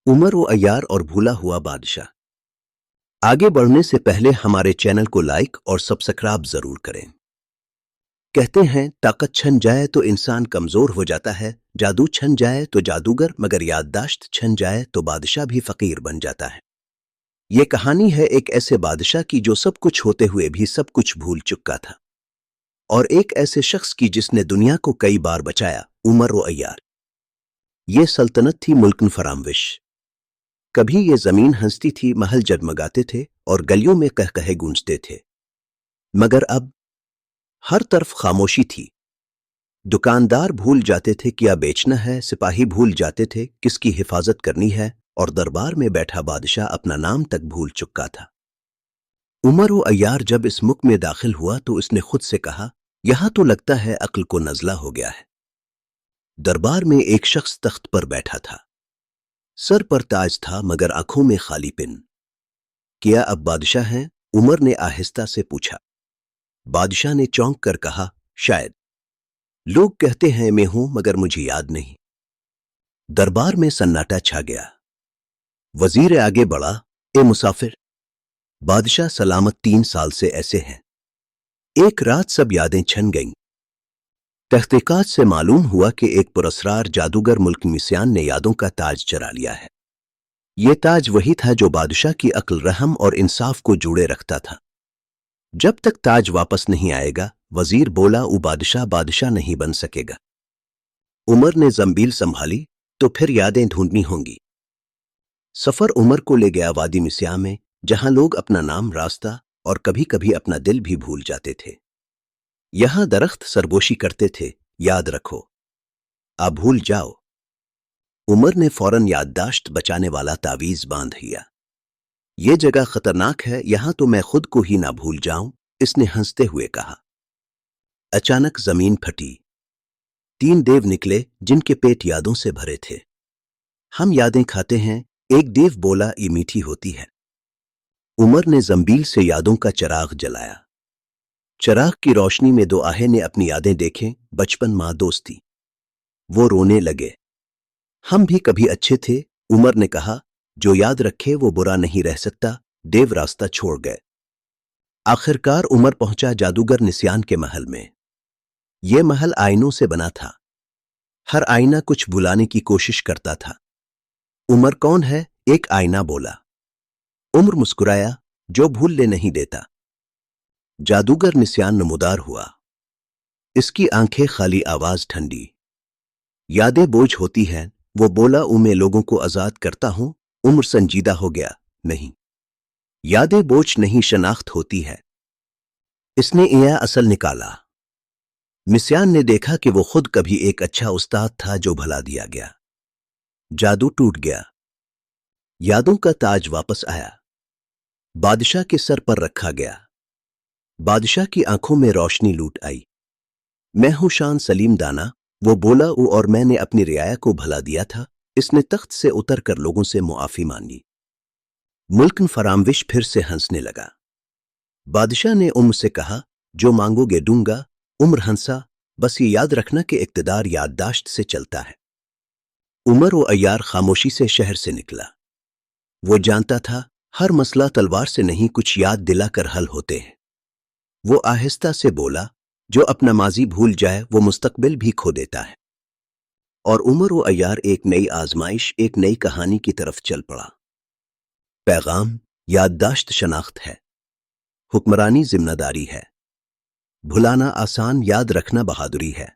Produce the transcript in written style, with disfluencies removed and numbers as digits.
उमर व अय्यार और भूला हुआ बादशाह। आगे बढ़ने से पहले हमारे चैनल को लाइक और सब्सक्राइब जरूर करें। कहते हैं ताकत छन जाए तो इंसान कमजोर हो जाता है, जादू छन जाए तो जादूगर, मगर याददाश्त छन जाए तो बादशाह भी फकीर बन जाता है। ये कहानी है एक ऐसे बादशाह की जो सब कुछ होते हुए भी सब कुछ भूल चुका था, और एक ऐसे शख्स की जिसने दुनिया को कई बार बचाया, उमर व अय्यार। ये सल्तनत थी मुल्कन फरामविश। कभी ये जमीन हंसती थी, महल जगमगाते थे और गलियों में कहकहे गूंजते थे, मगर अब हर तरफ खामोशी थी। दुकानदार भूल जाते थे क्या बेचना है, सिपाही भूल जाते थे किसकी हिफाजत करनी है, और दरबार में बैठा बादशाह अपना नाम तक भूल चुका था। उमर व अय्यार जब इस मुल्क में दाखिल हुआ तो इसने खुद से कहा, यहां तो लगता है अक्ल को नजला हो गया है। दरबार में एक शख्स तख्त पर बैठा था, सर पर ताज था मगर आंखों में खाली पिन। क्या अब बादशाह हैं? उमर ने आहिस्ता से पूछा। बादशाह ने चौंक कर कहा, शायद। लोग कहते हैं मैं हूं मगर मुझे याद नहीं। दरबार में सन्नाटा छा गया। वजीर आगे बढ़ा, ए मुसाफिर, बादशाह सलामत 3 साल से ऐसे हैं। एक रात सब यादें छन गईं। तहकीकात से मालूम हुआ कि एक पुरस्रार जादूगर मुल्क मिस्यान ने यादों का ताज चरा लिया है। ये ताज वही था जो बादशाह की अक्ल, रहम और इंसाफ को जोड़े रखता था। जब तक ताज वापस नहीं आएगा, वजीर बोला, वो बादशाह बादशाह नहीं बन सकेगा। उमर ने जंबील संभाली, तो फिर यादें ढूंढनी होंगी। सफर उमर को ले गया वादी मिस्या में, जहां लोग अपना नाम, रास्ता और कभी कभी अपना दिल भी भूल जाते थे। यहां दरख्त सरगोशी करते थे, याद रखो, आप भूल जाओ। उमर ने फौरन याददाश्त बचाने वाला तावीज बांध लिया। ये जगह खतरनाक है, यहां तो मैं खुद को ही ना भूल जाऊं, इसने हंसते हुए कहा। अचानक जमीन फटी। 3 देव निकले जिनके पेट यादों से भरे थे। हम यादें खाते हैं, एक देव बोला, ये मीठी होती है। उमर ने जंबील से यादों का चिराग जलाया। चिराग की रोशनी में 2 आहें ने अपनी यादें देखें, बचपन, मां, दोस्ती। वो रोने लगे। हम भी कभी अच्छे थे, उमर ने कहा, जो याद रखे वो बुरा नहीं रह सकता। देव रास्ता छोड़ गए। आखिरकार उमर पहुंचा जादूगर निस्यान के महल में। ये महल आईनों से बना था। हर आईना कुछ बुलाने की कोशिश करता था। उमर कौन है? एक आईना बोला। उमर मुस्कुराया, जो भूल ले नहीं देता। जादूगर निस्यान नमूदार हुआ। इसकी आंखें खाली, आवाज ठंडी। यादें बोझ होती हैं, वो बोला, मैं लोगों को आजाद करता हूं। उम्र संजीदा हो गया, नहीं, यादें बोझ नहीं, शनाख्त होती है। इसने यह असल निकाला। मिस्यान ने देखा कि वो खुद कभी एक अच्छा उस्ताद था जो भला दिया गया। जादू टूट गया। यादों का ताज वापस आया। बादशाह के सर पर रखा गया। बादशाह की आंखों में रोशनी लूट आई। मैं हूं शान सलीम दाना, वो बोला, और मैंने अपनी रियाया को भला दिया था। इसने तख्त से उतर कर लोगों से मुआफी मांगी। मुल्कन फरामविश फिर से हंसने लगा। बादशाह ने उम्र से कहा, जो मांगोगे दूंगा। उम्र हंसा, बस ये याद रखना कि इक्तदार याददाश्त से चलता है। उमर व अय्यार खामोशी से शहर से निकला। वो जानता था हर मसला तलवार से नहीं, कुछ याद दिलाकर हल होते हैं। वो आहिस्ता से बोला, जो अपना माजी भूल जाए वो मुस्तकबिल भी खो देता है। और उमर व अय्यार एक नई आजमाइश, एक नई कहानी की तरफ चल पड़ा। पैगाम, याददाश्त शनाख्त है, हुक्मरानी जिम्मेदारी है, भुलाना आसान, याद रखना बहादुरी है।